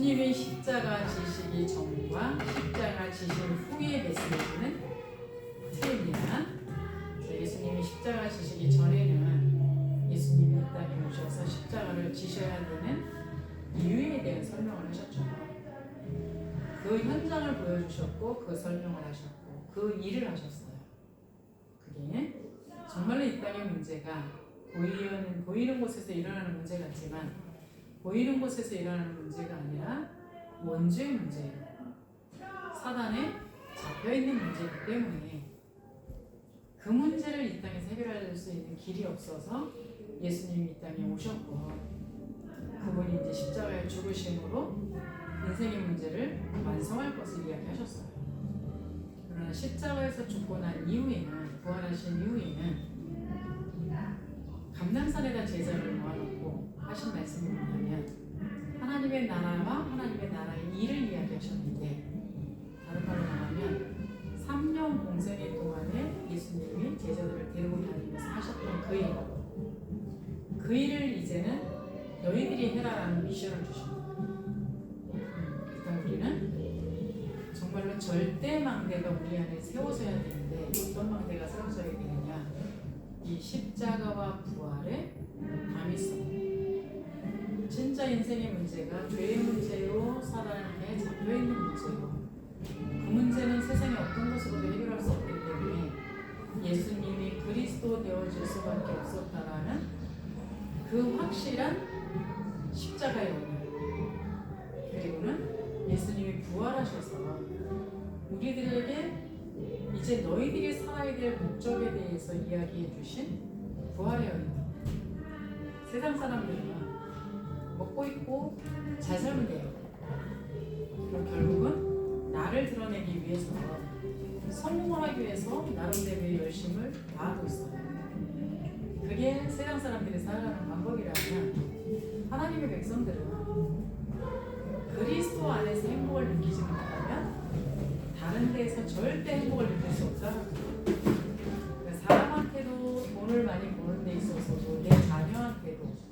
예수님의 십자가 지시기 전과 십자가 지신 후의 메시지는 틀립니다. 예수님이 십자가 지시기 전에는 예수님이 이 땅에 오셔서 십자가를 지셔야 되는 이유에 대한 설명을 하셨죠. 그 현장을 보여주셨고 그 설명을 하셨고 그 일을 하셨어요. 그게 정말로 이 땅의 문제가 보이는 곳에서 일어나는 문제 같지만 보이는 곳에서 일어나는 문제가 아니라 원죄의 문제예요. 사단에 잡혀있는 문제이기 때문에 그 문제를 이 땅에서 해결할 수 있는 길이 없어서 예수님이 이 땅에 오셨고 그분이 이제 십자가에 죽으심으로 인생의 문제를 완성할 것을 이야기하셨어요. 그러나 십자가에서 죽고 난 이후에는 부활하신 이후에는 감람산에다 제자를 모아놓고 하신 말씀이 뭐냐면 하나님의 나라와 하나님의 나라의 일을 이야기하셨는데 다른 말로 말하면 3년 공생의 동안에 예수님이 제자들을 데리고 다니면서 하셨던 그 일을 이제는 너희들이 해라라는 미션을 주십니다. 일단 우리는 정말로 절대 망대가 우리 안에 세워져야 되는데 어떤 망대가 세워져야 되느냐, 이 십자가와 부활의 담의성. 진짜 인생의 문제가 죄의 문제로 사단에 잡혀있는 문제고 그 문제는 세상의 어떤 것으로도 해결할 수 없기 때문에 예수님이 그리스도 되어줄 수밖에 없었다라는 그 확실한 십자가의 원인, 그리고는 예수님이 부활하셔서 우리들에게 이제 너희들이 살아야 될 목적에 대해서 이야기해 주신 부활의 원인. 세상 사람들은 먹고 있고 잘 살면 돼요. 그럼 결국은 나를 드러내기 위해서 성공을 하기 위해서 나름대로의 열심을 다하고 있어요. 그게 세상 사람들이 살아가는 방법이라면 하나님의 백성들은 그리스도 안에서 행복을 느끼지 못하면 다른 데에서 절대 행복을 느낄 수 없다. 사람한테도 돈을 많이 버는 데 있어서도 내 자녀한테도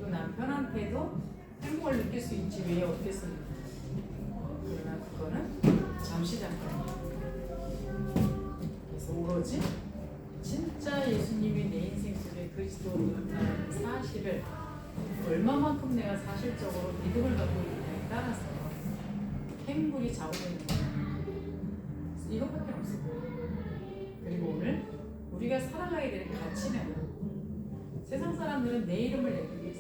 또 남편한테도 행복을 느낄 수 있지 왜 없겠습니까? 그러나 그거는 잠시 잠깐이에요. 그래서 오로지 진짜 예수님이 내 인생 속에 그리스도라는 사실을 얼마만큼 내가 사실적으로 믿음을 갖고 있느냐에 따라서 행복이 좌우되는 거예요. 이것밖에 없어요. 그리고 오늘 우리가 살아가야 되는 가치는 세상 사람들은 내 이름을 내기 위해서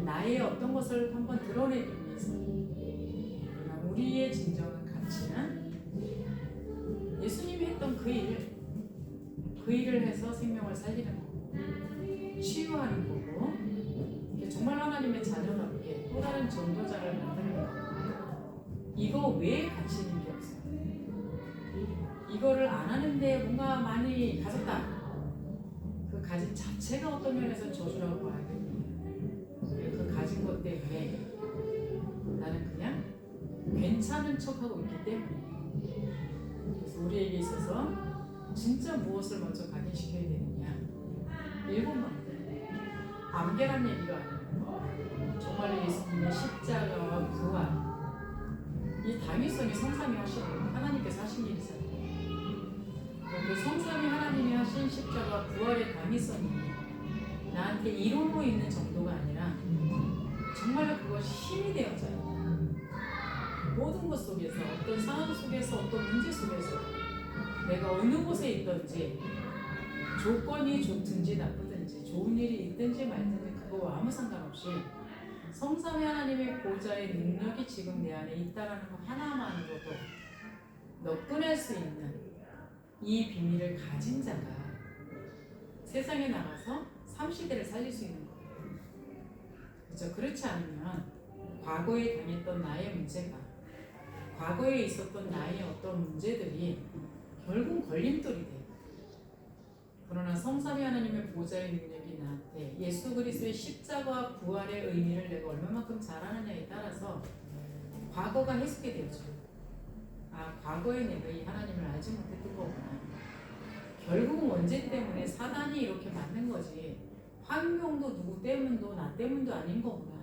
나의 어떤 것을 한번 드러내기 위해서, 그러나 우리의 진정한 가치는 예수님이 했던 그 일을 해서 생명을 살리는 거고 치유하는 거고 정말 하나님의 자녀답게 또 다른 전도자를 만드는 거고 이거 외에 가치 있는 게 없어요. 이거를 안 하는데 뭔가 많이 가졌다. 그 가진 자체가 어떤 면에서 저주라고 봐야 됩니다. 그 가진 것 때문에 나는 그냥 괜찮은 척하고 있기 때문에. 그래서 우리에게 있어서 진짜 무엇을 먼저 각인시켜야 되느냐, 7번째 암개란 얘기가 아니에요. 정말로 예수님의 십자가와 부활, 이 당위성이 성삼위 하시는 하나님께서 하신 일이잖아요. 그 성삼위 하나님이 하신 십자가 부활의 당위성이 나한테 이론으로 있는 정도가 아니라 정말로 그것이 힘이 되어져요. 모든 것 속에서, 어떤 상황 속에서, 어떤 문제 속에서 내가 어느 곳에 있든지 조건이 좋든지 나쁘든지 좋은 일이 있든지 말든지 그거와 아무 상관없이 성삼위 하나님의 보좌의 능력이 지금 내 안에 있다라는 것 하나만으로도 너끈할 수 있는 이 비밀을 가진 자가 세상에 나가서 삼시대를 살릴 수 있는 거예요. 그렇죠? 그렇지 않으면 과거에 당했던 나의 문제가, 과거에 있었던 나의 어떤 문제들이 결국 걸림돌이 돼요. 그러나 성삼위 하나님의 보좌의 능력이 나한테 예수 그리스도의 십자가와 부활의 의미를 내가 얼마만큼 잘 아느냐에 따라서 과거가 해석이 되어져요. 아, 과거에 내가 이 하나님을 알지 못했던 거구나. 결국은 원죄 때문에 사단이 이렇게 만든 거지 환경도 누구 때문도 나 때문도 아닌 거구나.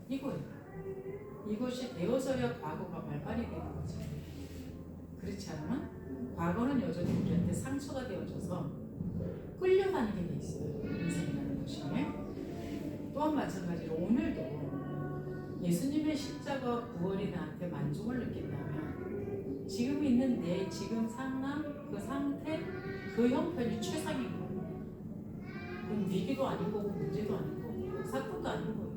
이거예요. 이것이 되어서야 과거가 발판이 되는 거지. 그렇지 않으면 과거는 여전히 우리한테 상처가 되어져서 끌려다니게 돼 있어요. 인생이라는 것이. 또한 마찬가지로 오늘도 예수님의 십자가 부활이 나한테 만족을 느낀다면 지금 있는 내 지금 상황, 그 상태, 그 형편이 최상인 거예요. 그건 위기도 아닌 거고 문제도 아닌 거고 사건도 아닌 거예요.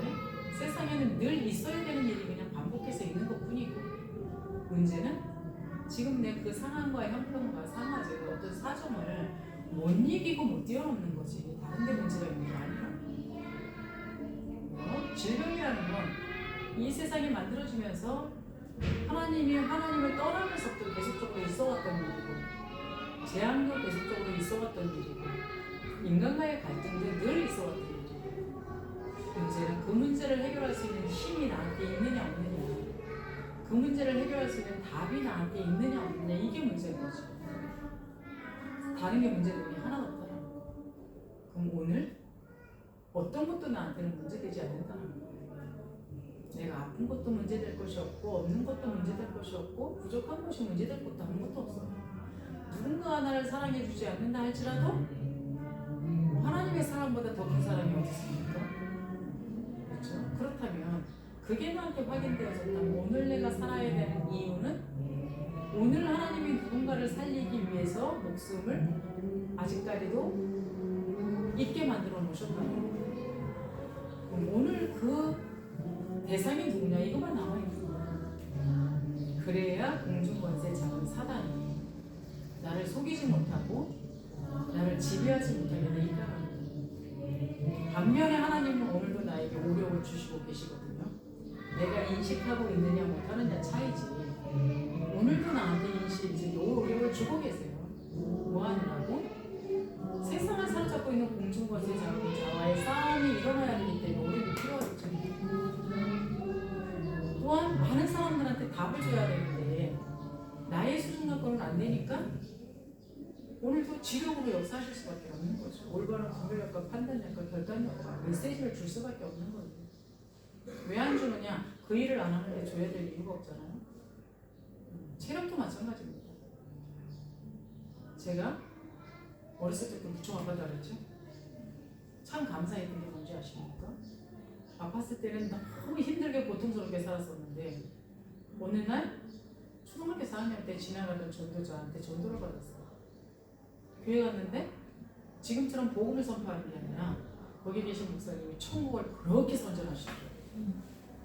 네? 세상에는 늘 있어야 되는 일이 그냥 반복해서 있는 것 뿐이고 문제는 지금 내 그 상황과 형편과 상하제 어떤 사정을 못 이기고 못 뛰어넘는 거지 다른 데 문제가 있는 게 아니라는 거예요. 질병이라는 건 이 세상이 만들어지면서 하나님을 떠나면서도 계속적으로 있어왔던 일이고 재앙도 계속적으로 있어왔던 일이고 인간과의 갈등도 늘 있어왔던 일이고 문제는 그 문제를 해결할 수 있는 힘이 나한테 있느냐 없느냐 그 문제를 해결할 수 있는 답이 나한테 있느냐 없느냐 이게 문제인 거지. 다른 게 문제되는 게 하나도 없다는 거. 그럼 오늘 어떤 것도 나한테는 문제되지 않는다는 거예요. 내가 아픈 것도 문제될 것이 없고 없는 것도 문제될 것이 없고 부족한 것이 문제될 것도 아무것도 없어요. 누군가가 나를 사랑해주지 않는다 할지라도 하나님의 사랑보다 더 큰 사랑이 어디 있습니까? 그렇죠? 그렇다면 그게 나한테 확인되어졌다면 오늘 내가 살아야 되는 이유는 오늘 하나님이 누군가를 살리기 위해서 목숨을 아직까지도 있게 만들어 놓으셨다는 거예요. 그럼 오늘 그 대상이 누구냐 이것만 남아있는 거예요. 그래야 공중권세 잡은 사단이 나를 속이지 못하고 나를 지배하지 못하게 돼 있다는 거예요. 반면에 하나님은 오늘도 나에게 오력을 주시고 계시거든요. 내가 인식하고 있느냐 못하느냐 차이지 오늘도 나한테 오력을 주고 계세요. 뭐하느라고? 세상을 사로잡고 있는 공중권세 잡은 자와의 싸움이 일어나야 하기 때문에 오력이 필요하죠. 또한 많은 사람들한테 답을 줘야 되는데 나의 수준만큼은 안 되니까 오늘도 지력으로 역사하실 수밖에 없는 거죠. 올바른 분별력과 판단력과 결단력과 메시지를 줄 수밖에 없는 거예요. 왜 안 주느냐? 그 일을 안 하는데 줘야 될 이유가 없잖아요. 체력도 마찬가지입니다. 제가 어렸을 때 그 무척 아파다 그랬죠? 참 감사했던 게 뭔지 아십니까? 아팠을 때는 너무 힘들게 고통스럽게 살았었는데 어느 날 초등학교 4학년 때 지나가던 전도자한테 전도를 받았어요. 교회 갔는데 지금처럼 복음을 선포하는 게 아니라 거기 계신 목사님이 천국을 그렇게 선전하시더라고요.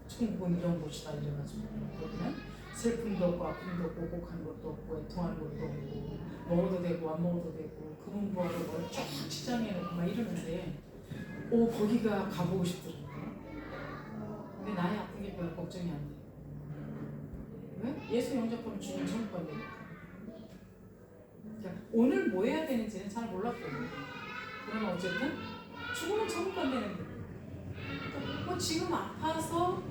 천국은 이런 곳이다 이래가지고 거기는 슬픔도 없고 아픔도 없고 곡한 것도 없고 애통하는 것도 없고 먹어도 되고 안 먹어도 되고 금은부하로 뭘 쫙 치장해놓고 막 이러는데 거기가 가보고 싶더라고요. 근데 나의 아픈 게 별로 걱정이 안 돼. 왜? 예수 영접하면 주님 천국 간다니까. 그러니까 오늘 뭐 해야 되는지는 잘 몰랐거든요. 그러나 어쨌든 죽으면 천국 간다는데 그러니까 지금 아파서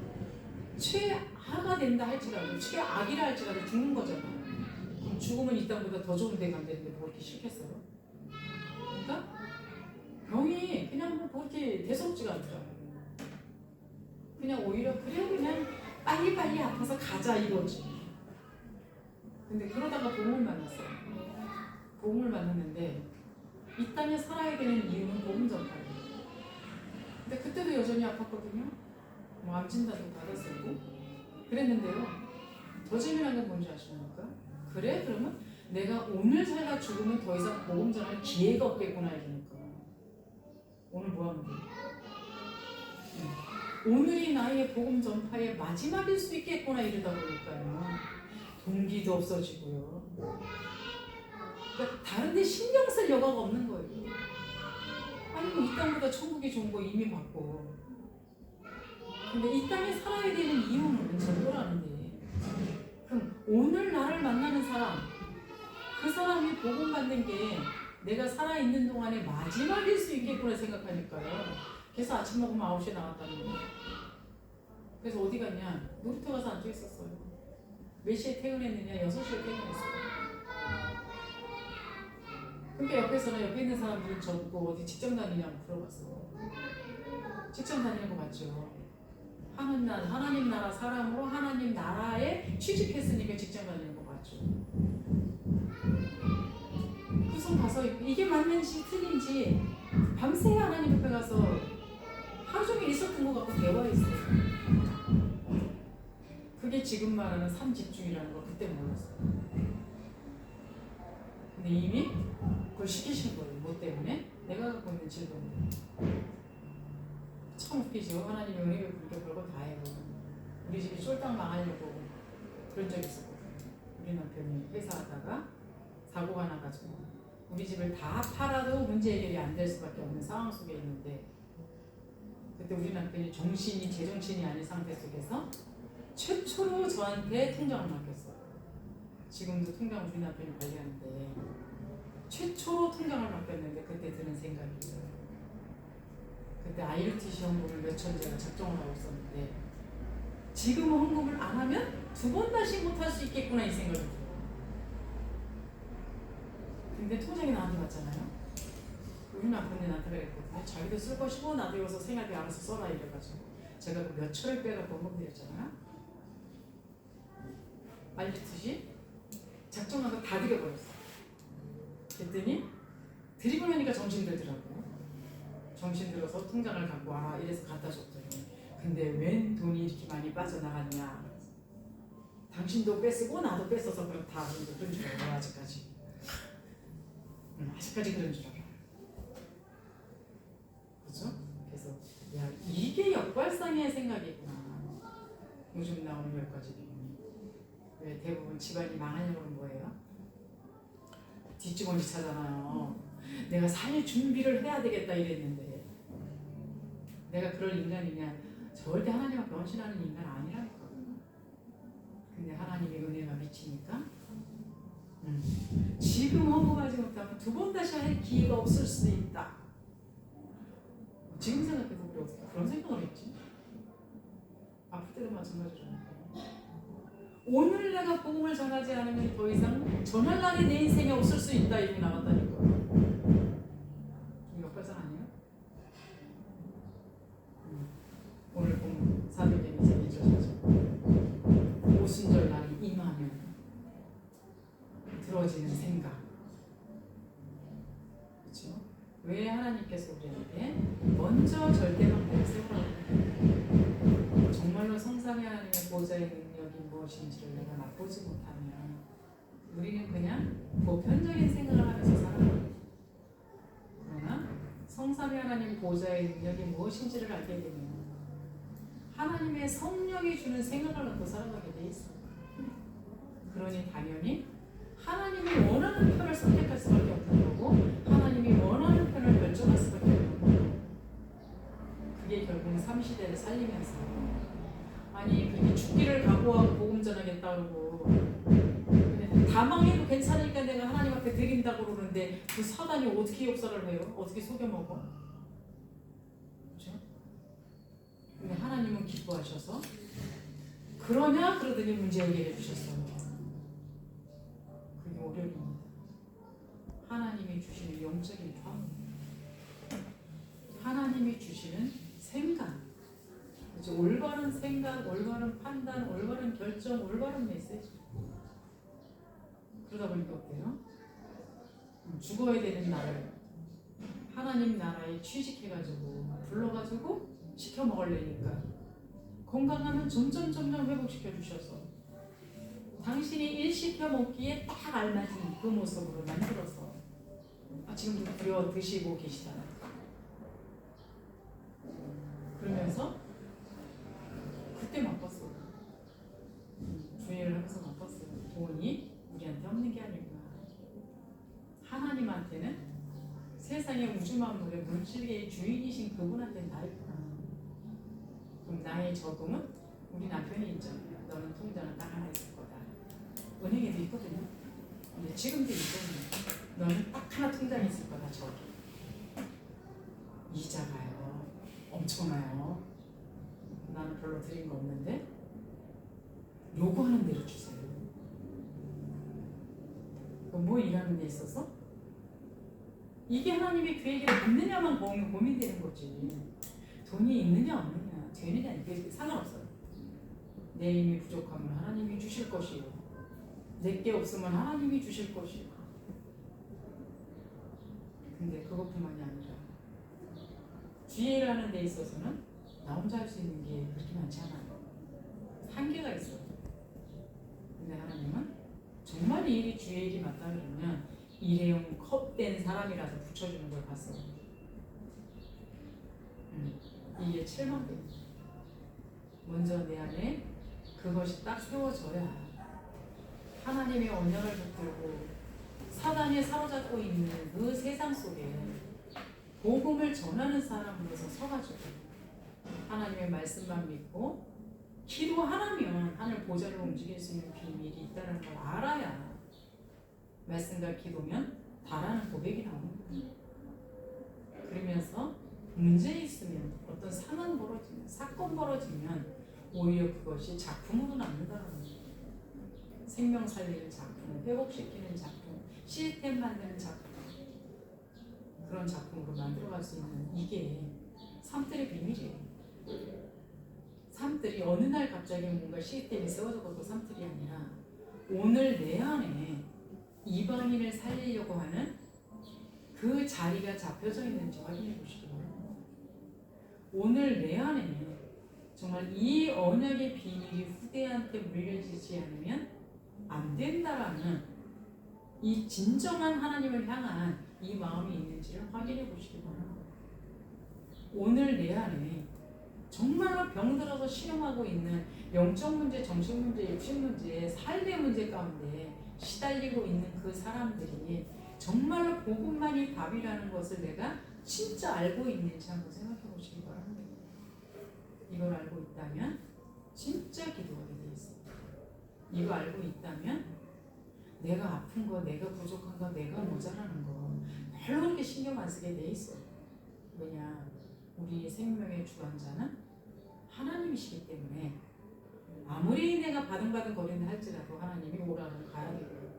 최하가 된다 할지라도 최악이라 할지라도 죽는 거잖아요. 그럼 죽으면 이 땅보다 더 좋은 데 간다는데 뭐 이렇게 싫겠어요? 그러니까 병이 그냥 뭐 그렇게 대수롭지가 않더라고요. 그냥 오히려 그냥 빨리빨리 아파서 가자 이거지. 근데 그러다가 복음을 만났어요. 복음을 만났는데 이 땅에 살아야 되는 이유는 복음 전파예요. 근데 그때도 여전히 아팠거든요. 뭐 암진단도 받았었고 그랬는데요. 더 재미난 건 뭔지 아십니까? 그래? 그러면 내가 오늘 살다 죽으면 더 이상 복음 전할 기회가 없겠구나 이러니까 오늘 뭐 하면 돼요? 오늘이 나의 복음 전파의 마지막일 수 있겠구나 이러다 보니까요. 동기도 없어지고요. 그러니까 다른 데 신경 쓸 여가가 없는 거예요. 아니 뭐 이 땅보다 천국이 좋은 거 이미 봤고 근데 이 땅에 살아야 되는 이유는 전도라는데 그럼 오늘 나를 만나는 사람 그 사람이 복음 받는 게 내가 살아있는 동안에 마지막일 수 있겠구나 생각하니까요. 그래서 아침 먹으면 9시에 나갔다는 거예요. 그래서 어디 갔냐? 놀이터 가서 앉아 있었어요. 몇 시에 퇴근했느냐? 6시에 퇴근했어요. 그러니까 옆에 있는 사람들은 저보고 어디 직장 다니냐고 물어봤어요. 직장 다니는 거 맞죠? 하나님 나라 사람으로 하나님 나라에 취직했으니까 직장 다니는 거 맞죠? 그래서 가서 이게 맞는지 틀린지 밤새 하나님 옆에 가서 하루 종일 있었던 것 같고 대화했어요. 그게 지금 말하는 삼집중이라는 걸 그때 몰랐어요. 근데 이미 그걸 시키신 거예요. 뭐 때문에? 내가 갖고 있는 질병. 참 웃기죠. 하나님이 은혜를 그렇게 별거 다 해요. 우리 집이 쫄딱 망하려고 그런 적이 있었거든요. 우리 남편이 회사하다가 사고가 나가지고 우리 집을 다 팔아도 문제 해결이 안 될 수밖에 없는 상황 속에 있는데 그때 우리 남편이 제정신이 아닌 상태 속에서 최초로 저한테 통장을 맡겼어요. 지금도 통장을 우리 남편이 관리하는데 최초로 통장을 맡겼는데 그때 드는 생각이에요. 그때 IRT 시험부를 몇 천제가 작정을 하고 있었는데 지금은 헌금을 안 하면 두 번 다시 못 할 수 있겠구나 이 생각이 들어요. 근데 통장이 나한테 왔잖아요. 우리 남편이 나한테 그랬거든요. 자기도 쓸 것이고 나도 여기서 생활비 알아서 써라 이래가지고 제가 그 몇 천을 빼갖고 헌금드렸잖아요. 알려듯이 작정한 거 다 드려버렸어. 그랬더니 드리고 나니까 정신 들더라고요. 정신 들어서 통장을 갖고 와라 이래서 갖다 줬더니 근데 웬 돈이 이렇게 많이 빠져나갔냐. 당신도 뺏고 나도 뺏어서 그렇다. 그런 줄 알아요. 아직까지. 아직까지 그런 줄 알아요. 그죠? 그래서 야 이게 역발상의 생각이구나. 요즘 나오는 몇 가지 내용이. 왜 대부분 집안이 망하려고 하는 거예요? 뒷주머니 차잖아요. 내가 살 준비를 해야 되겠다 이랬는데 내가 그럴 인간이냐? 절대 하나님 앞에 헌신하는 인간 아니라니까. 근데 하나님의 은혜가 미치니까 지금 헌금하지 못하면 두 번 다시 할 기회가 없을 수도 있다. 지금 생각해도 우리 어떻게 그런 생각을 했지? 아플 때도 마찬가지잖아요. 오늘 내가 복음을 전하지 않으면 더 이상 전할 날이 내 인생에 없을 수 있다 이러고 나갔다니까. 역발상 아니에요? 오늘 보면 사도행전 2절 오순절 날이 임하면 들어지는 생각. 그렇죠? 왜 하나님께서 우리에게 먼저 절대방법을 세우라고 정말로 성삼위 하나님의 보좌의 능력이 무엇인지를 내가 맛보지 못하면 우리는 그냥 보편적인 생각을 하면서 살아요. 그러나 성삼위 하나님 보좌의 능력이 무엇인지를 알게 되면 하나님의 성령이 주는 생각을 갖고 살아가게 돼 있어요. 그러니 당연히 하나님이 원하는 편을 선택할 수밖에 없는 거고 하나님이 원하는 편을 결정할 수밖에 없는 거고 그게 결국은 삼시대를 살리면서 아니 그렇게 죽기를 각오하고 복음 전하겠다 그러고 다 망해도 괜찮으니까 내가 하나님 앞에 드린다고 그러는데 그 사단이 어떻게 역사를 해요? 어떻게 속여먹어? 그렇죠? 근데 하나님은 기뻐하셔서 그러냐? 그러더니 문제 해결해 주셨어요. 그게 오련입니다. 하나님이 주시는 영적인 ความ, 하나님이 주시는 생각, 그렇죠? 올바른 생각, 올바른 판단, 올바른 결정, 올바른 메시지. 그러다 보니까 어때요? 죽어야 되는 나를 하나님 나라에 취직해가지고 불러가지고 시켜 먹으려니까 건강하면 점점 회복시켜 주셔서 당신이 일 시켜 먹기에 딱 알맞은 그 모습으로 만들어서 지금도 부려 드시고 계시잖아요. 그러면서 그때 맛봤어요. 주의를 하면서 맛봤어요. 돈이 우리한테 없는 게 아니구나. 하나님한테는 세상의 우주 만물의 물질계의 주인이신 그분한테는 다 있구나. 그럼 나의 저금은 우리 남편이 인정해요. 너는 통장은 딱 하나 있을 거다. 은행에도 있거든요. 근데 지금도 있거든요. 너는 딱 하나 통장이 있을 거다. 저기 이자가요 엄청나요. 나는 별로 드린 거 없는데 요구하는 대로 주세요. 뭐 일하는 데 있어서 이게 하나님의 계획에 있느냐만 고민되는 거지. 돈이 있느냐 없느냐. 되느냐 이게 상관없어요. 내 힘이 부족하면 하나님이 주실 것이요, 내게 없으면 하나님이 주실 것이요. 근데 그것뿐만이 아니라 주의를 하는 데 있어서는 나 혼자 할 수 있는 게 그렇게 많지 않아요. 한계가 있어요. 근데 하나님은 정말 이 일이 주의 일이 맞다 그러면 일회용 컵된 사람이라서 붙여주는 걸 봤어요. 이게 7만큼 먼저 내 안에 그것이 딱 세워져야 하나님의 언약을 붙들고 사단이 사로잡고 있는 그 세상 속에 복음을 전하는 사람으로서 서가지고 하나님의 말씀만 믿고 기도하라면 하늘 보좌를 움직일 수 있는 비밀이 있다는 걸 알아야 말씀과 기도면 다라는 고백이 나오는 거예요. 그러면서 문제 있으면 어떤 상황 벌어지면 사건 벌어지면 오히려 그것이 작품으로 남는다는 거예요. 생명 살리는 작품, 회복시키는 작품, 시스템 만드는 작품, 그런 작품으로 만들어갈 수 있는 이게 삶들의 비밀이에요. 삶들이 어느 날 갑자기 뭔가 시스템이 세워져도 삶들이 아니라 오늘 내 안에 이방인을 살리려고 하는 그 자리가 잡혀져 있는지 확인해 보시기 바랍니다. 오늘 내 안에 정말 이 언약의 비밀이 후대한테 물려지지 않으면 안 된다라는 이 진정한 하나님을 향한 이 마음이 있는지를 확인해 보시기 바랍니다. 오늘 내 안에 정말로 병들어서 실험하고 있는 영적 문제, 정신 문제, 육신 문제, 삶의 문제 가운데 시달리고 있는 그 사람들이 정말로 복음만이 답이라는 것을 내가 진짜 알고 있는지 한번 생각해 보시기 바랍니다. 이걸 알고 있다면 진짜 기도하게 돼 있어요. 이거 알고 있다면 내가 아픈 거, 내가 부족한 거, 내가 모자라는 거 별로 그렇게 신경 안 쓰게 돼 있어요. 왜냐? 우리 생명의 주관자는 하나님이시기 때문에 아무리 내가 바등바등 거린다 할지라도 하나님이 오라면 가야 되고요.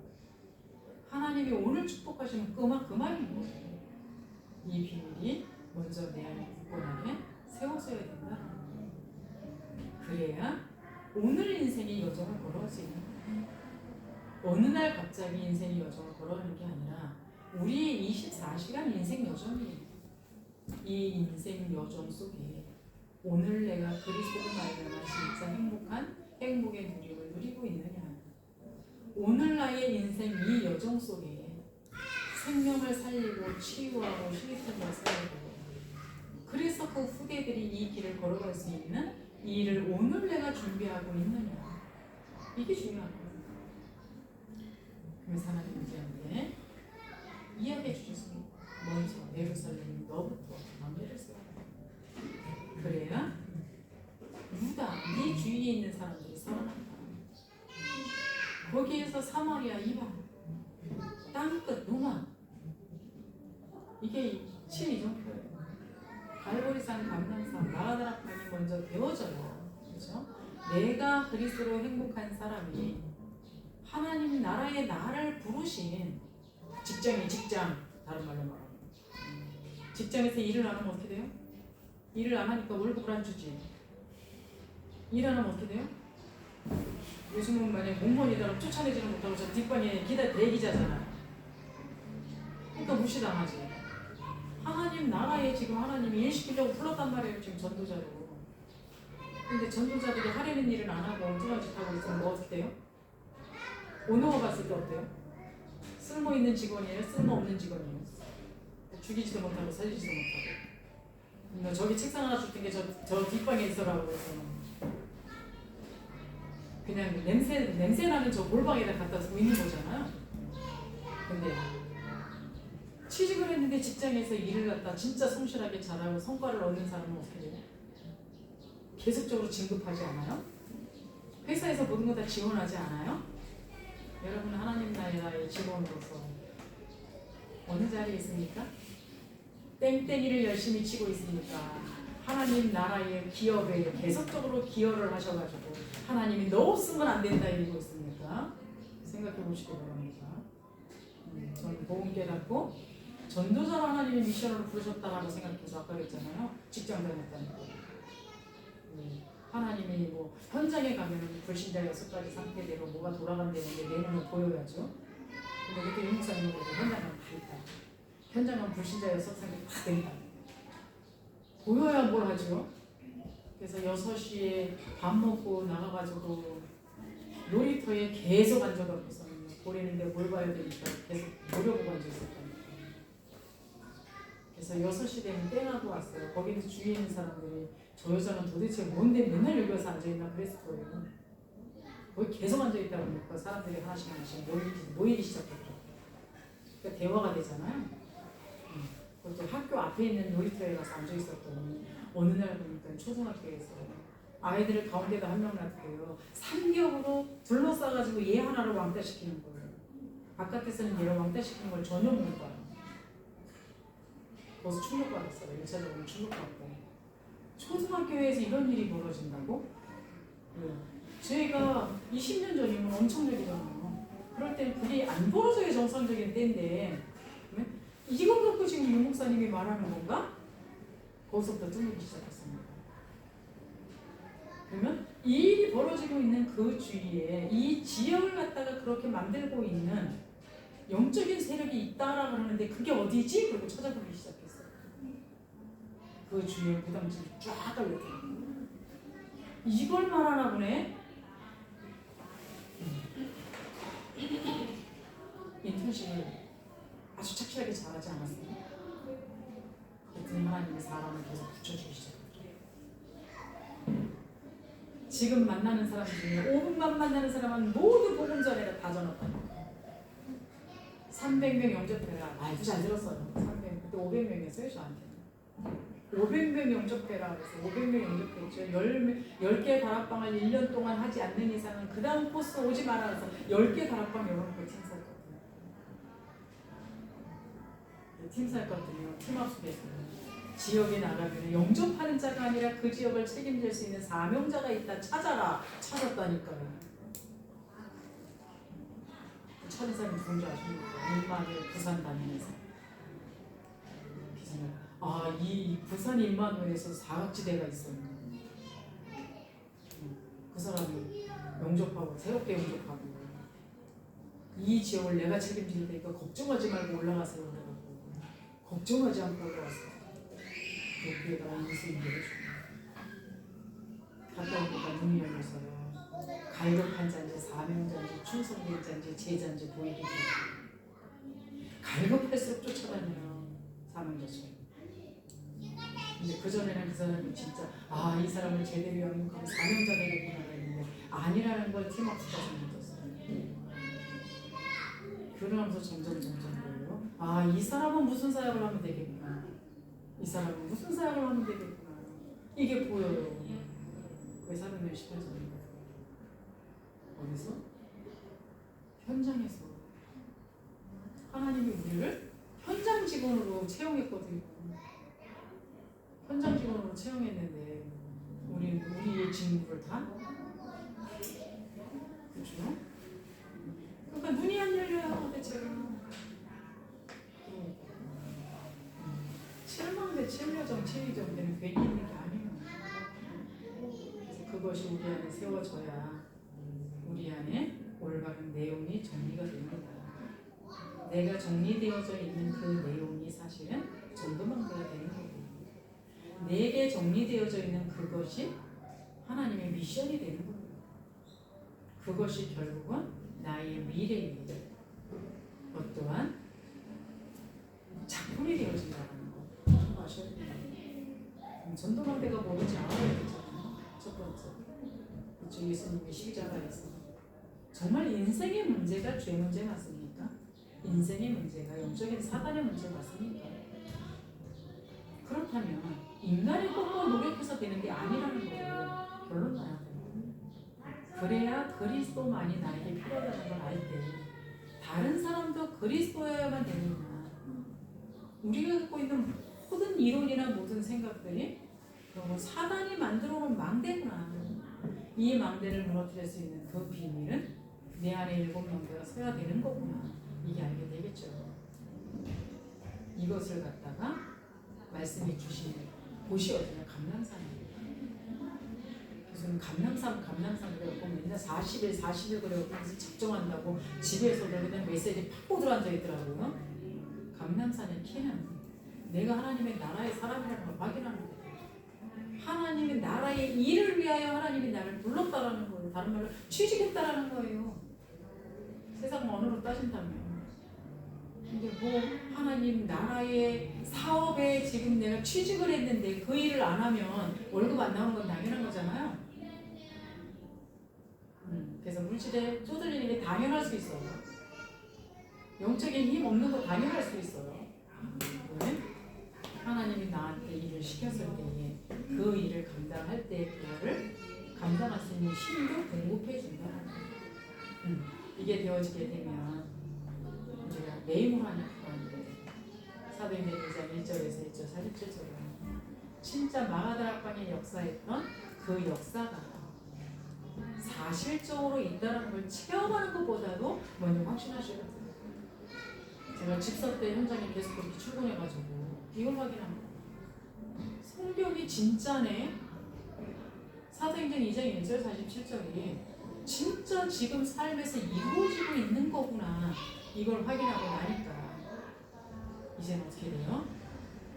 하나님이 오늘 축복하시면 그만인 거예요. 이 비밀이 먼저 내 안에 굳건하게 세워져야 된다. 그래야 오늘 인생의 여정을 걸어갈 수 있는 거예요. 어느 날 갑자기 인생의 여정을 걸어가는 게 아니라 우리의 24시간 인생 여정이에요. 이 인생 여정 속에 오늘 내가 그리스도로 말미암아 진짜 행복한 행복의 누림을 누리고 있느냐, 오늘 나의 인생 이 여정 속에 생명을 살리고 치유하고 시스템을 살리고 그래서 그 후대들이 이 길을 걸어갈 수 있는 이 일을 오늘 내가 준비하고 있느냐, 이게 중요한 거예요. 그래서 하나님 우리한테 이야기해 주셨습니다. 먼저 예루살렘 너부터 마음대로 세워라. 그래야 유다, 네 주위에 있는 사람들이 살아난다. 거기에서 사마리아 이방, 땅끝 노마, 이게 친이정표예요. 갈보리산, 감람산, 나가다락방이 먼저 되어져야, 그렇죠? 내가 그리스도로 행복한 사람이 하나님 나라의 나를 부르신 직장이 직장, 다른 말로 말하면 직장에서 일을 안 하면 어떻게 돼요? 일을 안 하니까 월급을 안 주지. 일 안 하면 어떻게 돼요? 요즘은 만약에 공무원이더라도 쫓아내지는 못하고 저 뒷방에 대기자잖아. 그러니까 무시당하지. 하나님 나라에 지금 하나님이 일 시키려고 불렀단 말이에요. 지금 전도자로. 근데 전도자들이 하려는 일을 안 하고 엉뚱한 짓 하고 있으면 뭐 어떻게 돼요? 오너가 봤을 때 어때요? 쓸모 있는 직원이에요? 쓸모 없는 직원이에요? 죽이지도 못하고 살리지도 못하고. 저기 책상 하나 줄 텐데 저 뒷방에 있어라고 해서 그냥 냄새 나는 저 골방에다 갖다 쓰고 있는 거잖아요. 근데 취직을 했는데 직장에서 일을 갖다 진짜 성실하게 잘하고 성과를 얻는 사람은 어떻게 돼요? 계속적으로 진급하지 않아요? 회사에서 모든 거 다 지원하지 않아요? 여러분 하나님 나라의 직원으로서 어느 자리에 있습니까? 땡땡이를 열심히 치고 있으니까 하나님 나라의 기업에 계속적으로 기여를 하셔가지고 하나님이 너 없으면 안 된다 이러고 있습니까? 생각해 보시기 바랍니다. 저는 복음 깨닫고 전도자로 하나님의 미션으로 부르셨다라고 생각해서 아까 그랬잖아요. 직장 다녔다는 거. 하나님이 뭐 현장에 가면 불신자 6가지 상태대로 뭐가 돌아간다는데 내 눈에 보여야죠. 근데 그때 윤목사님은 현장 가면 다 있다. 현장 가면 불신자 6상태 다 된다. 보여야 뭘 하죠. 그래서 6시에 밥 먹고 나가가지고 놀이터에 계속 앉아갖고서 보리는데 뭘 봐야 되니까 계속 노려보고 앉아있었다. 그래서 6시 되면 땡하고 왔어요. 거기 주위에 있는 사람들이 저 여자는 도대체 뭔데 맨날 여기 와서 앉아있나 그랬을 거예요. 거기 계속 앉아있다 보니까 사람들이 하나씩 모이기 시작했죠. 그러니까 대화가 되잖아요. 그것도 학교 앞에 있는 놀이터에 가서 앉아있었더니 어느 날 보니까 초등학교에서 아이들을 가운데다 한 명 놨고요. 삼겹으로 둘러싸가지고 얘 하나를 왕따시키는 거예요. 바깥에서는 얘를 왕따시키는 걸 전혀 못 봐요. 거기서 충격받았어요. 1차적으로 충격받고. 초등학교에서 이런 일이 벌어진다고? 네. 저희가 20년 전이면 엄청 일이잖아요. 그럴 땐 그게 안 벌어져야 정상적인 때인데 네? 이걸 갖고 지금 윤 목사님이 말하는 건가? 거기서부터 뚫리기 시작했습니다. 그러면 이 일이 벌어지고 있는 그 주위에 이 지역을 갖다가 그렇게 만들고 있는 영적인 세력이 있다라고 하는데 그게 어디지? 그리고 찾아보기 시작했어요. 그 주위에 무당집이 쫙 깔렸더라고요. 이걸 말하나 보네? 인턴십을 아주 착실하게 잘하지 않았어요. 그랬더니 하나님의 사람을 계속 붙여주기 시작했어요. 지금 만나는 사람 중에 5분만 만나는 사람은 모두 복음 전해라 다 전했다니까. 300명 영접해라. 말도 잘 들었어요. 300명. 그때 500명이었어요 저한테는. 500명 영접해라. 그래서 500명 영접했죠. 10개 다락방을 1년 동안 하지 않는 이상은 그 다음 코스 오지 마라. 그래서 10개 다락방 열어놓고 팀 살거든요. 팀 살거든요. 팀합숙에서 지역에 나가면 영접하는 자가 아니라 그 지역을 책임질 수 있는 사명자가 있다. 찾아라. 찾았다니까요. 찾은 사람이 누군지 아십니까? 인마누엘 부산 다니면서 이 부산 인마누엘에서 사각지대가 있어요. 그 사람이 영접하고 새롭게 영접하고 이 지역을 내가 책임질 테니까 걱정하지 말고 올라가세요. 그래가지고 걱정하지 않고 올라왔어요. 여기에다가 인수인계를 주고 갔다 오니까 눈이 열려서요. 갈급한 자인지 사명자인지 충성된 자인지 제자인지 보이게 돼요. 갈급할수록 쫓아다녀요. 사명자처럼. 근데 그전에는 그 사람이 진짜 이 사람을 제대로 영입하면 사명자 되겠구나 했는데 아니라는 걸 팀업스까지 믿었어요. 그러면서 점점 보여요. 이 사람은 무슨 사역을 하면 되겠구나. 이 사람은 무슨 사역을 하면 되겠구나. 이게 보여요. 왜 418장입니다. 어디서? 현장에서 하나님이 우리를 현장 직원으로 채용했거든요. 현장 직원으로 채용했는데 우리의 직무를 다? 그렇죠? 그러니까 눈이 안 열려요. 대체로 7망대 7여정 7위정 되는 괜히 있는 게 아니에요. 그래서 그것이 우리 안에 세워져야 우리 안에 올바른 내용이 정리가 됩니다. 내가 정리되어져 있는 그 내용이 사실은 전도망대가 되는 거예요. 내게 정리되어져 있는 그것이 하나님의 미션이 되는 거예요. 그것이 결국은 나의 미래입니다. 어떠한 작품이 되어진다는 거. 좀 아셔야 돼요. 전도망대가 뭔지 알아야 되잖아요. 첫 번째. 그렇죠. 예수님의 십자가에서. 정말 인생의 문제가 죄 문제 맞습니까? 인생의 문제가 영적인 사단의 문제 맞습니까? 그렇다면 인간이 꼭 노력해서 되는 게 아니라는 거예요. 결론 나야 돼요. 그래야 그리스도만이 나에게 필요하다는 걸 알 때 다른 사람도 그리스도여야만 되는구나. 우리가 갖고 있는 모든 이론이나 모든 생각들이 그리고 사단이 만들어 놓은 망대구나. 이 망대를 무너뜨릴 수 있는 그 비밀은 내 안에 7망대가 서야 되는 거구나. 이게 알게 되겠죠. 이것을 갖다가 말씀해 주신 곳이 어디냐? 감람산이에요. 그래서 무슨 감남산 그래갖고 맨날 40일 그래갖고 무슨 작정한다고 집에서도 그냥 메시지 팍 들어앉아 있더라고요. 감남산의 키는 내가 하나님의 나라의 사람이라는 걸 확인하는 거예요. 하나님의 나라의 일을 위하여 하나님이 나를 불렀다라는 거예요. 다른 말로 취직했다라는 거예요. 세상 언어로 따진다면. 근데 뭐 하나님 나라의 사업에 지금 내가 취직을 했는데 그 일을 안 하면 월급 안 나오는 건 당연한 거잖아요. 그래서 물질에 쪼들리는 게 당연할 수 있어요. 영적인 힘 없는 거 당연할 수 있어요. 왜? 하나님이 나한테 일을 시켰을 때에 그 일을 감당할 때 그거를 감당할 수 있는 힘도 공급해 준다. 이게 되어지게 되면 우리가 매임을 하는 그건데 사도행전 1장 1절에서 1절 47절에 진짜 마가다락방에 역사했던 그 역사가 사실적으로 있다는 걸 체험하는 것보다도 먼저 확신하셔야 돼요. 제가 집사 때 현장에 계속 그렇게 출근해가지고 이걸 확인한 거예요. 성경이 진짜네. 사도행전 2장 1절 47절이 진짜 지금 삶에서 이루어지고 있는 거구나. 이걸 확인하고 나니까 이제는 어떻게 돼요?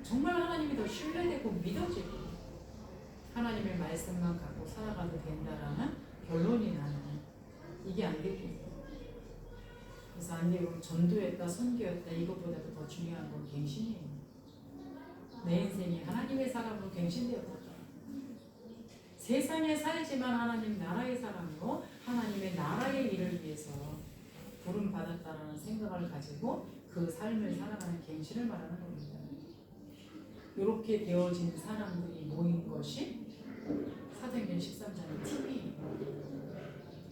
정말 하나님이 더 신뢰되고 믿어지고 하나님의 말씀만 갖고 살아가도 된다라는 결론이 나는 이게 안 되고 그래서 안 되고 전도였다 선교였다 이것보다도 더 중요한 건 갱신이에요. 내 인생이 하나님의 사람으로 갱신되었다. 세상에 살지만 하나님 나라의 사람으로 하나님의 나라의 일을 위해서 부름 받았다라는 생각을 가지고 그 삶을 살아가는 갱신을 말하는 겁니다. 이렇게 되어진 사람들이 모인 것이 사도행전 13장의 팀이에요.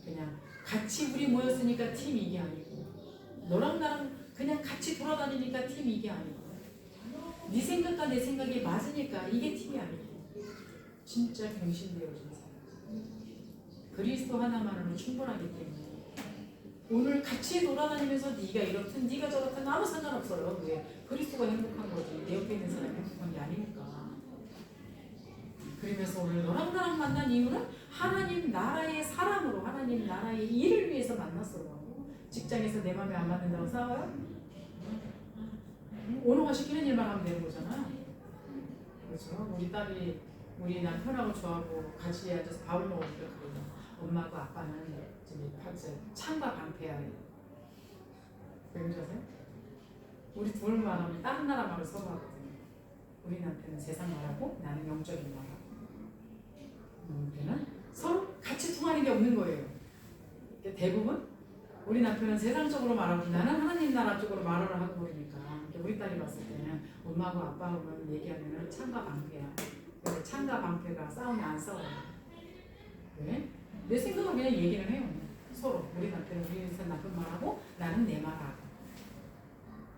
그냥 같이 우리 모였으니까 팀 이게 아니고 너랑 나랑 그냥 같이 돌아다니니까 팀 이게 아니고 네 생각과 내 생각이 맞으니까 이게 팀이 아니고 진짜 갱신되어진 사람 그리스도 하나만으로 충분하기 때문에 오늘 같이 돌아다니면서 네가 이렇든 네가 저렇든 아무 상관없어요. 그게 그리스도가 행복한 거지 내 옆에 있는 사람이 행복한 게 아니니까. 그러면서 오늘 너랑 나랑 만난 이유는 하나님 나라의 사람으로 하나님 나라의 일을 위해서 만났어요. 직장에서 내 맘에 안 맞는다고 싸워요? 원호가 시키는 일만 하면 되는 거잖아요. 그렇죠? 우리 딸이 우리 남편하고 저하고 같이 앉아서 밥을 먹을 때 그러죠. 엄마하고 아빠는 저기 창과 방패야. 왜 그러세요? 우리 둘 말하면 다른 나라 말을 서로 하거든요. 우리 남편은 세상 말하고 나는 영적인 말하고. 남편은 서로 같이 통하는 게 없는 거예요. 대부분 우리 남편은 세상적으로 말하고 나는 하나님 나라 쪽으로 말을 하고 그러니까 우리 딸이 봤을 때는 엄마하고 아빠하고만 얘기하면 창과 방패야. 그래서 창과 방패가 싸우면 안 싸워요. 왜? 내 생각은 그냥 얘기를 해요. 서로 우리 남편은 우리 남편 말하고 나는 내 말하고.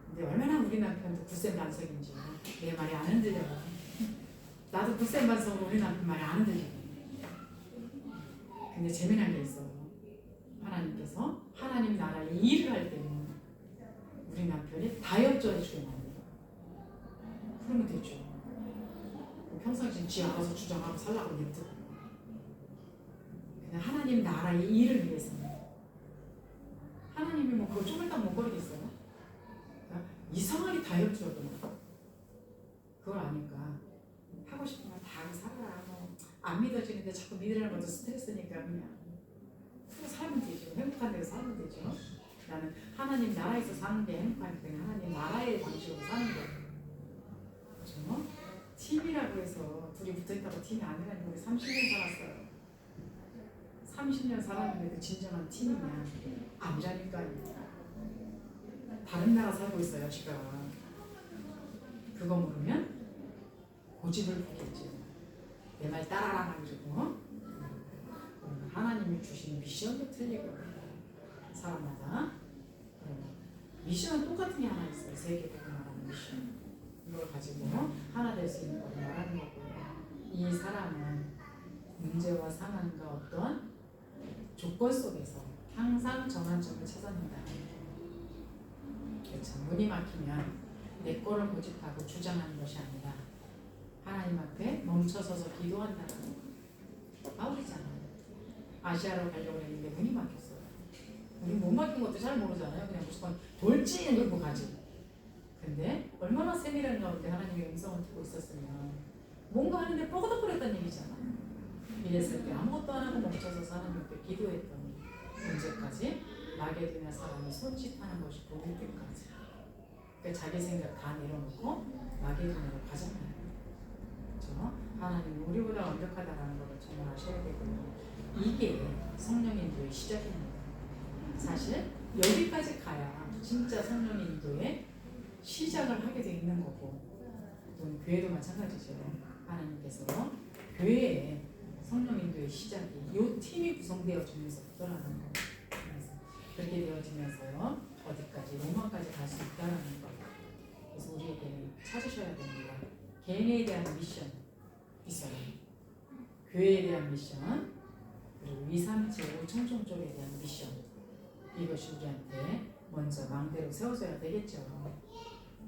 근데 얼마나 우리 남편도 굳센 반석인지 내 말이 안 흔들려요. 나도 굳센 반석으로 우리 남편 말이 안 흔들려요. 근데 재미난 게 있어요. 하나님께서 하나님 나라의 일을 할 때는 우리 남편이 다혈질해 주면 안 돼요. 그러면 되죠. 평상시에 지 알아서 주장하고 살라고 냅두고 그냥 하나님 나라의 일을 위해서 하나님이 뭐 그걸 쪼물딱 못 거리겠어요? 그러니까 이상하게 다혈질하더라고요. 그걸 아니까 하고 싶은 거 다 하고 살아라. 안 믿어지는데 자꾸 믿으라는 것도 스트레스니까 그냥 살면 되죠. 행복한 데서 살면 되죠. 나는 하나님 나라에서 사는 게 행복하니까 그냥 하나님 나라의 방식으로 사는 거예요. 그렇죠? 팀이라고 해서 둘이 붙어있다고 팀이 아니라니까 우리 30년 살았어요. 30년 살았는데도 진정한 팀이냐? 아니라니까요. 다른 나라 살고 있어요 지금. 그거 모르면 고집을 부리겠지. 내 말 따라라 가지고 하나님이 주신 미션도 틀리고 사람마다 미션은 똑같은 게 하나 있어요. 세계복음 말하는 미션. 이걸 가지고 하나 될 수 있는 걸 말하는 거고요. 이 사람은 문제와 상황과 어떤 조건 속에서 항상 전환점을 찾아낸다. 그렇죠. 문이 막히면 내 거를 고집하고 주장하는 것이 아니라 하나님 앞에 멈춰서서 기도한다는 거. 바울이잖아요. 아시아로 가려고 했는데 문이 막혔어요. 우리 못 막힌 것도 잘 모르잖아요. 그냥 무조건 돌진 이러고 가지. 근데 얼마나 세밀한 가운데 하나님의 음성을 듣고 있었으면 뭔가 하는데 뻐그덕거렸다는 얘기잖아. 이랬을 때 아무것도 안 하고 멈춰서 하나님께 기도했더니 언제까지? 마게도냐 사람이 손짓하는 것이 보일 때까지. 그러니까 자기 생각 다 내려놓고 마게도냐로 가잖아요. 그렇죠? 하나님 우리보다 완벽하다라는 것을 정말 아셔야 되거든요. 이게 성령 인도의 시작입니다. 사실 여기까지 가야 진짜 성령 인도의 시작을 하게 돼 있는 거고, 또 교회도 마찬가지죠. 하나님께서 교회에 성령 인도의 시작이 이 팀이 구성되어지면서 있더라는 거. 그렇게 되어지면서요 어디까지 로마까지 갈 수 있다는 거. 그래서 우리에게는 찾으셔야 됩니다. 개인에 대한 미션 있어요. 교회에 대한 미션, 그리고 2, 3, 7, 5 청종 쪽에 대한 미션. 이것이 우리한테 먼저 망대로 세워져야 되겠죠.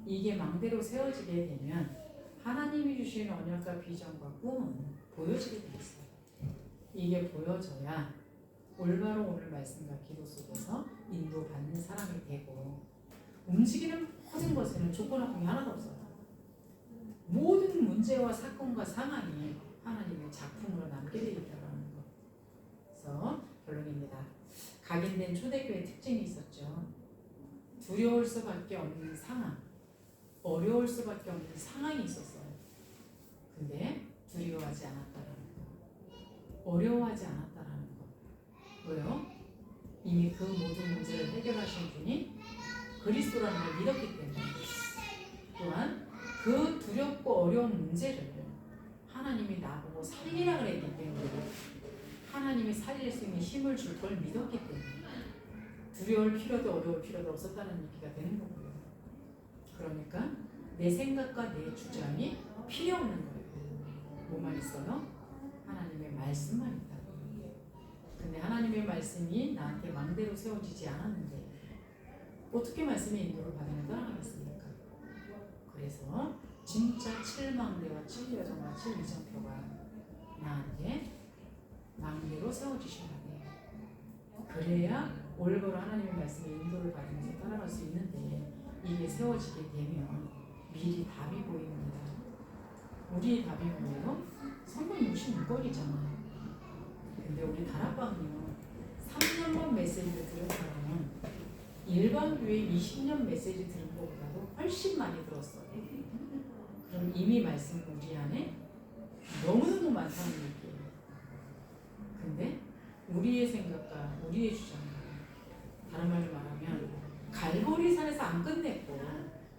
이게 망대로 세워지게 되면 하나님이 주신 언약과 비전과 꿈은 보여지게 되겠어요. 이게 보여져야 올바로 오늘 말씀과 기도 속에서 인도받는 사람이 되고, 움직이는 모든 것에는 조건과 공이 하나도 없어요. 모든 문제와 사건과 상황이 하나님의 작품으로 남게 되어 있다는 것. 그래서 결론입니다. 각인된 초대교회의 특징이 있었죠. 두려울 수밖에 없는 상황, 어려울 수밖에 없는 상황이 있었어요. 근데 두려워하지 않았다라는 거, 어려워하지 않았다라는 거. 왜요? 이미 그 모든 문제를 해결하신 분이 그리스도라는 걸 믿었기 때문에. 또한 그 두렵고 어려운 문제를 하나님이 나보고 살리라 그랬기 때문에 하나님이 살릴 수 있는 힘을 줄 걸 믿었기 때문에 두려울 필요도 어려울 필요도 없었다는 얘기가 되는 거고요. 그러니까 내 생각과 내 주장이 필요 없는 거예요. 뭐만 있어요? 하나님의 말씀만 있다고. 근데 하나님의 말씀이 나한테 망대로 세워지지 않았는데 어떻게 말씀의 인도를 받으면 따라가겠습니까? 그래서 진짜 7망대와 7여정과 7이정표가 나한테 망대로 세워지셔야 돼요. 그래야 올바로 하나님의 말씀의 인도를 받으면서 따라갈 수 있는데, 이게 세워지게 되면 미리 답이 보입니다. 우리의 답이 뭐예요? 성경 66권이잖아요. 근데 우리 다락방은요 3년만 메시지를 들은 사람은 일반 교회 20년 메시지 들은 것보다도 훨씬 많이 들었어요. 그럼 이미 말씀은 우리 안에 너무너무 많다는 얘기예요. 근데 우리의 생각과 우리의 주장과, 다른 말로 말하면 갈보리산에서 안 끝냈고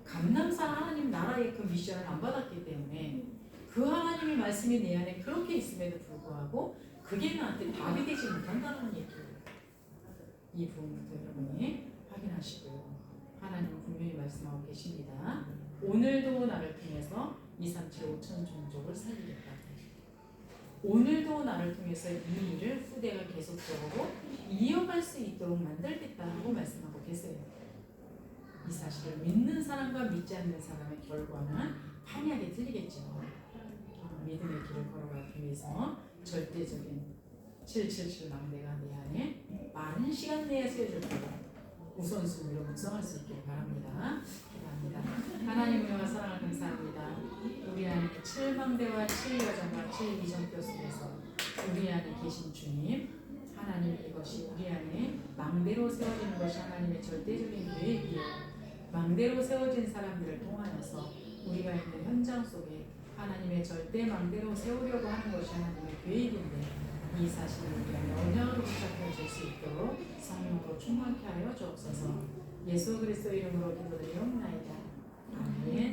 감람산 하나님 나라의 그 미션을 안 받았기 때문에 그 하나님의 말씀이 내 안에 그렇게 있음에도 불구하고 그게 나한테 답이 되지 못한다는 얘기예요. 이 부분부터 여러분이 확인하시고요. 하나님은 분명히 말씀하고 계십니다. 오늘도 나를 통해서 2, 3, 7, 5천 종족을 살리겠다. 오늘도 나를 통해서 이 일을 후대가 계속적으로 이어갈 수 있도록 만들겠다고 말씀하고 계세요. 이 사실을 믿는 사람과 믿지 않는 사람의 결과는 판이하게 틀리겠죠. 믿음의 길을 걸어가기 위해서 절대적인 777 망대가 내 안에 빠른 시간 내에 세워질 거라 우선순위로 묵상할 수 있기를 바랍니다. 기도합니다. 하나님 은혜와 사랑을 감사합니다. 우리 안에 7망대와 7여정과 7이정표 속에서 우리 안에 계신 주님, 하나님, 이것이 우리 안에 망대로 세워지는 것이 하나님의 절대적인 계획이요, 망대로 세워진 사람들을 통하여서 우리가 있는 현장 속에 하나님의 절대 망대로 세우려고 하는 것이 하나님의 계획인데, 이 사실을 우리 안에 언약으로 붙잡혀 줄 수 있도록 성령으로 충만케 하여 주옵소서. 예수 그리스도 이름으로 기도드리옵나이다. 아멘.